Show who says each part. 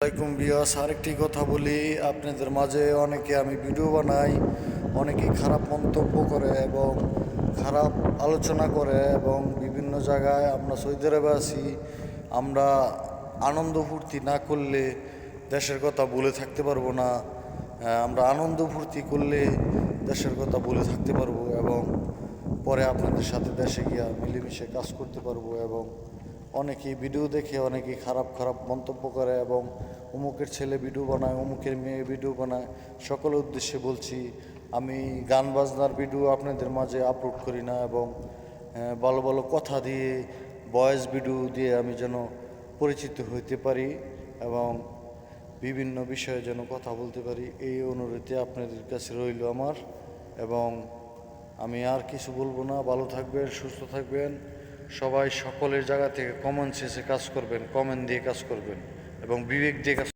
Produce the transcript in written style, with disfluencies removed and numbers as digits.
Speaker 1: আসসালামাইকুম বিয়াস, আরেকটি কথা বলি আপনাদের মাঝে। অনেকে আমি ভিডিও বানাই, অনেকে খারাপ মন্তব্য করে এবং খারাপ আলোচনা করে এবং বিভিন্ন জায়গায় আমরা সৌদি আরবে আছি, আমরা আনন্দ ফুর্তি না করলে দেশের কথা ভুলে থাকতে পারবো না। আমরা আনন্দ ফুর্তি করলে দেশের কথা ভুলে থাকতে পারবো এবং পরে আপনাদের সাথে দেশে গিয়া মিলেমিশে কাজ করতে পারবো। এবং অনেকেই ভিডিও দেখে অনেকেই খারাপ খারাপ মন্তব্য করে এবং অমুকের ছেলে ভিডিও বানায়, অমুকের মেয়ে ভিডিও বানায়। সকলের উদ্দেশ্যে বলছি, আমি গান বাজনার ভিডিও আপনাদের মাঝে আপলোড করি না এবং ভালো ভালো কথা দিয়ে, ভয়েস ভিডিও দিয়ে আমি যেন পরিচিত হইতে পারি এবং বিভিন্ন বিষয়ে যেন কথা বলতে পারি, এই অনুরোধে আপনাদের কাছে রইল আমার। এবং আমি আর কিছু বলবো না। ভালো থাকবেন, সুস্থ থাকবেন সবাই। সকলের জায়গা থেকে কমন সেন্সে কাজ করবেন, কমেন্ট দিয়ে কাজ করবেন এবং বিবেক দিয়ে কাজ